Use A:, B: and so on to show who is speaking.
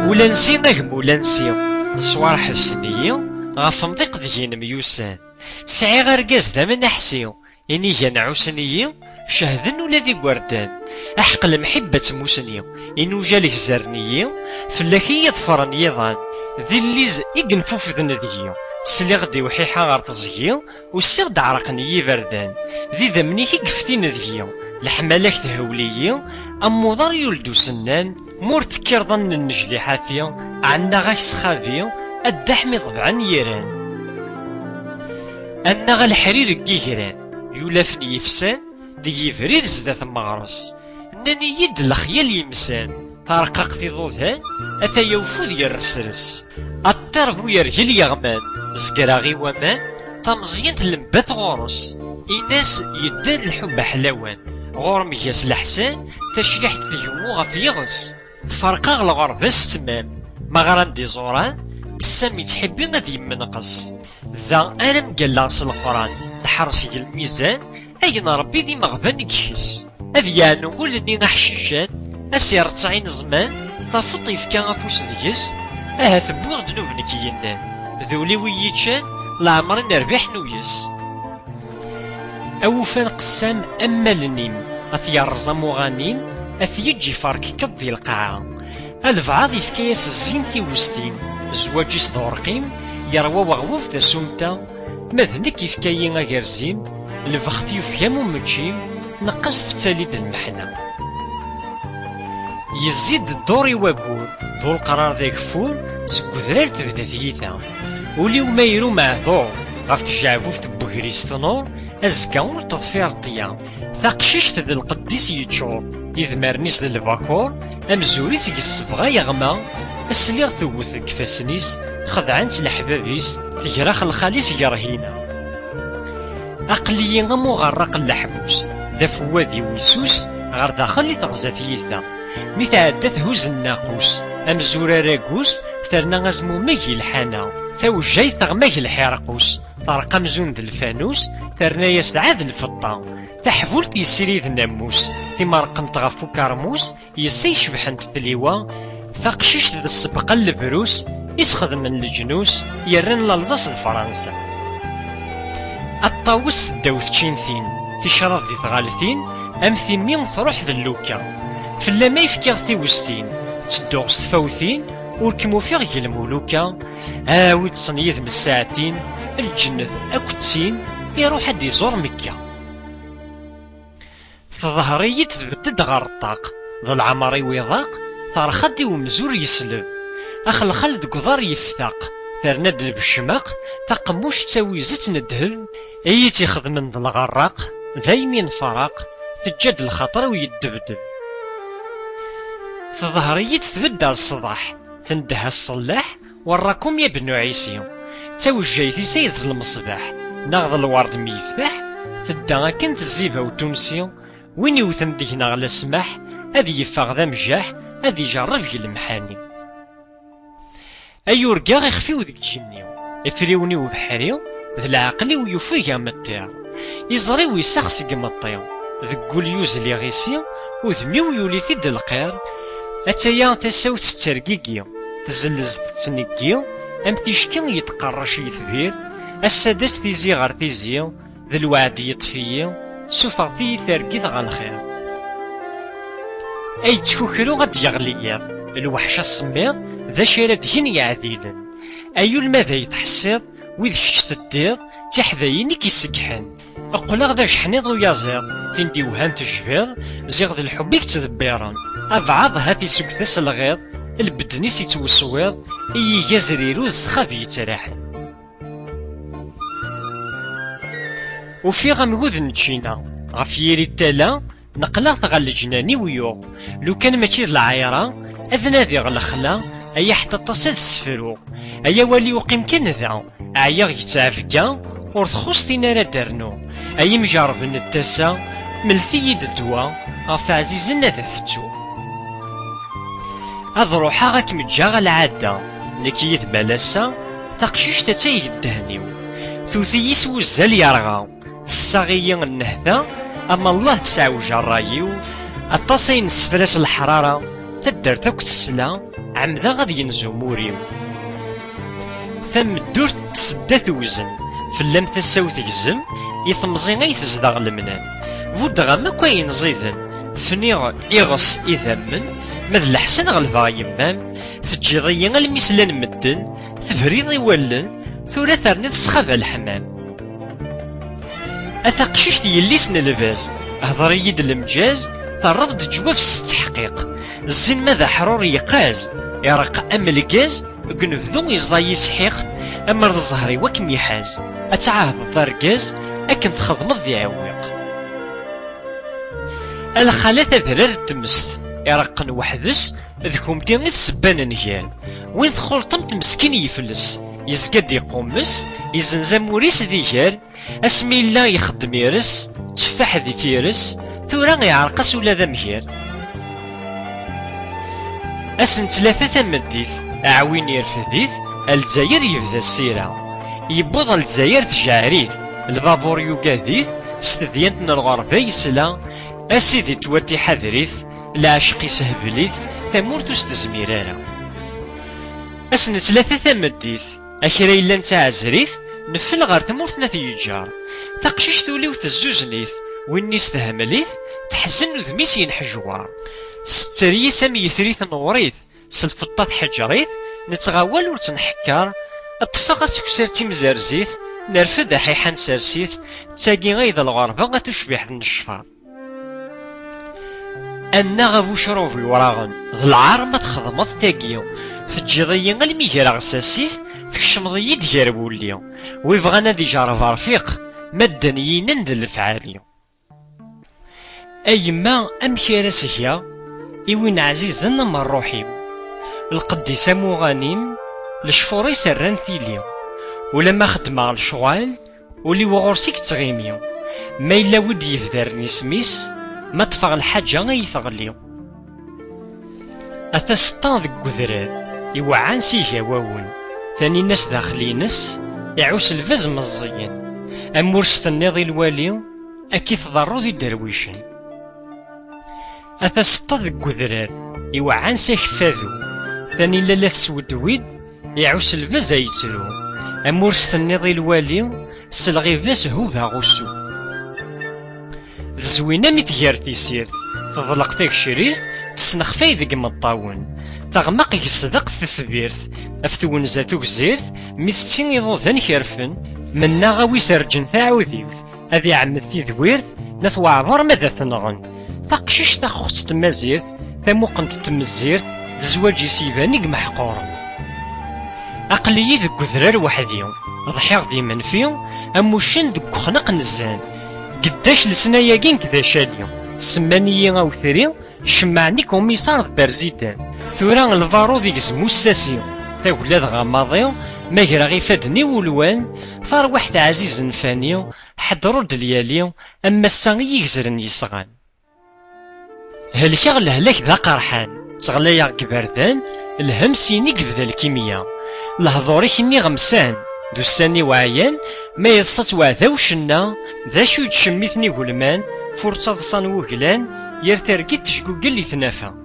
A: ولا نسينا ولا نسيو الصوار حبسنيو غاف مضيق ديين ميوسان سعي غرقاز ذا من أحسيو إني جان عوسنيو شهدن ولا ذي وردان أحق المحبة موسنيو إنو جالك زرنيو فلاكي يضفرن يضان ذي الليز إقنفوف ذن ذيو سليغ دي وحيحا غار تزيو وسيغ دعرقني بردان ذي ذمني كي قفتين ذيو الحمالك تهوليو أموضر يولدو سنان مورت كيرضن النجلي حافيو عنا غاك سخافيو الدحمي طبعا يران أنا غا الحرير كيهران يولافني يفسان دي يفرير زدات مغرس أنني يد الخيال يمسان تارقاق في ضوثان أتا يوفوذ يرسرس الطرف يرهل يغمان زقراغي ومان تمزينت لمبات غورس إناس يدار الحب حلاوان غور مياس الحسان تشريحت ثيومو غف يغس فرقاغ الغربس تمام مغران دي زوران السامي تحبين ذي منقص ذا أنا مقلاص القرآن الحرسي الميزان أين ربي ذي مغبان كيس أذ يعني نقول إني نحشيشان أسير تسعين زمان طافطي في كان غفوس ديس أها ثبوغ دنوف نكينان ذولي ويتشان لعمرين ربيح نويس أوفان قسام أما لنيم أثيارزا مغانيم أثيجي فارك كضي القاعة الفعاض يفكياس الزينتي وستين زواجيس دورقيم يروى وغوف ذا سومتا مذنك يفكاين أغرزيم الفختي يفيامو مجيم نقص في تاليد المحنة يزيد الدوري وابور ذو القرار ذاك فور سكوذرال تبدا ذيثا وليو ما يرو معذور غاف تجعبوف تبوكريس تنور أزكاور تطفير طيا ثاقشيشت ذا القديس يتشور إذ مرنيس ذا الباكور أمزوريس يقصبغا يغما السليغ ثوث كفاسنيس خدعانت الحبابيس تجراخ الخاليس يرهينا أقليي غمو غرق اللحبوس ذا فوادي ويسوس غير داخل تغزى ثيثا متعدى تهوز الناقوس أمزورا راكوس ثرنا غزمو ماهي الحانا ثوجاي ثغماهي الحرقوس طرق مزون ذا الفانوس ثرنا يسعاد الفطا تحفولت يسريد الناموس ثم رقمت غفو كارموس يسي شبحنت ثليوا ثقشيشت ذا السبقا البروس يسخدم من الجنوس يرن لالزاس فرنسا الطاوس داوث تشينثين تشرد ذي ثغالثين أم ثيمين تروح ذا اللوكا فلا ما يفكر ثيوستين تدوغس تفوثين وركمو فيغ المولوكا هاوي تصنيث من الساعتين الجنة أكتسين يروح هاد يزور مكة تظهري تثبتد غار الطاق ذا العمري ويضاق ترخدي ومزور يسلب أخل خلد قضار يفتاق ثرند بالشماق تقموش تساوي زيت ندهل أي تيخذ من ذا الغراق ذايمين فراق تجد الخطر ويدبدب تظهري تثبت الصباح تندها الصلاح وراكم يا بنو عيسيو توجيتي سيد المصباح ناغذ الورد ميفتح تدا كنت الزيبه وتونسيو وين يوثن ديهنا على السماح هذي يفاغ ذا مجاح هذي يجرب المحاني أي رقاغ يخفيو ذيك جنيو افريوني وبحريو ذا العقلي ويوفيها متاع يزري ويسخس قمطيو ذكول يوزلي غيسيو وذميو يولي ثد القير أتايا تساوت الترقيقيو تزلز تتنقيو أم تيشكي يتقرش يثبير السادس تيزي غار تيزيو ذا الوعد يطفيو سوفا تي ثرقيث غا الخير أي تفكرو غد يغليض الوحشة السميض ذا شارد هين يعذيلن أيو الماذا يتحسيض ويذ كش تديض تحذاينك يسكحن أقول ذا شحنيض ويازيض تندي وهان تجبيض زيغ ذا الحب يكتذبيرن أبعض هاتي سكثس الغيض البدنيس يتوسويض إي يزريرو زخافي يتراحن وفي غمود نتشينا غفيري التالا نقلاط غا الجناني ويو لو كان ماشي العايرة أذنا ذي غلخلا أي حتى تصل السفرو أي والي وقيم كان ذا عيا يتعفكا ورثخوص تينا دارنو أي مجرب التاسا ملثيد الدوا غف عزيزنا ذا فتو هاد روحا غاك متجا العادة لكي يثبالاسا تقشيش تتايق الدهنيو ثوثيس وزال يرغى الصاغية النهذا أما الله تسعوج الرايو التصين سفراس الحرارة تدرت أكو تسلا عمدا غاد ينزو موريو تمدورت تسدا توزن فلام تساو تجزم يثمزي غي تزدغ المنام بودغا ما كاين زيدن فنيغ إغص إذامن ماذ الحسن غلبا يمام تجيضي المسلان مدن تبريض يولن ثورة ثرني تسخف الحمام أتقششت يليسن الباز هضري يد المجاز ترض جواف التحقيق الزين ماذا حرور يقاز يرق أم الجاز قنفذو يزضى يسحيق أمر الزهري وكم يحاز أتعاهد الضرقاز أكن تخدمض ذي عويق الخالة ذرار التمست يرقن وحدس ذكم دي غير سبان نهيال وين تخلطمت مسكين يفلس يزقد يقومس يزنزم موريس ديهال اسمي الله يخدم يرس تفاح ذي فيرس ثورا يعرقس ولا ذا مهير اسن ثلاثة ثمديث اعوين يرفديث الجزائر يبدا السيرة يبوض الجزائر تجعريث البابور يقاذيث استذيانتنا الغربة يسلا اسيدي تواتي حذريث العاشق يسهبليث ثمورتو استزميرارا اسن ثلاثة ثمديث اخيرا إلا نتا عزريث نفل غار ثمورتنا تيجار تقشيش ثوليو تزوزنيث ويني استهمليث تحزن ذميس ينحجوار ستري سامي يثريث نوريث سلفطات حجريث نتغاول وتنحكار اطفاق سكسرتي مزارزيث نرفد حيحان سارسيث تاقي غيظ الغربة غتشبيح النشفار أنا غفو شروفي وراغن العار ما تخدمض تاقيو تجيضي الميهر غساسيث تكشمضي ديار بوليو ويبغانا دي جارف رفيق مدنيين ندل الفعاليو أيما أمكيرا سهيا إوين عزيزا من روحي القديسة مغانيم لشفوري سران ثيليو ولما خدمة الشغال ولي وغرسيك تغيميو ما إلا ود يفدرني سميس ما تفغ الحاجة غيثغليو أتسطان ذك قذرات يوعان سيهيا واون ثاني ناس داخلينس يعوس الفز مزيين أمورس تنيضي الوالي أكي تضرو ذي درويشن أتسطان ذك قذرات يوعان سيخفاذو ثاني لالا تسود ويد يعوس الفز يتلو أمورس تنيضي الوالي سلغي فاس هو باغوسو زوينة متهير تيسير تضلق تاك شرير تسنخفاي ذيك مطاون تغمق يصدق تثبيرث افتون زاتوك زيرث مثتين يضوذن كرفن منا غاوي سرجن تعوذيوث هذي عمثي ذويرث نثوى عبر ماذا ثنغن تقشش تخص تمازيرث ثموقنت تمزيرث زواجي سيبانيك محقورن أقليي ذك ذرار وحديو ضحيغ دي منفيو أموشن ذك خنق نزان قداش لسناياكين كذا شاليو سمانيي أو ثريو شمعني كوميسار برزيدان ثورا الفارو ذيك زموساسيو تاولاد غاماضيو ماكرا غي فادني ولوان ثار واحد عزيز نفانيو حضرو دلياليو أما الساغي يكزرن يصغان هلكا الهلاك ذا قرحان تغلايا كبردان الهمسيني كبدا الكيمياء الهضوري كني غمسان دوساني وعيان ما يضصت وعذا وشنا ذا شو يتشميتني قلمان فرصة ضصان وقلان يرترقيت تشقوق اللي ثنافا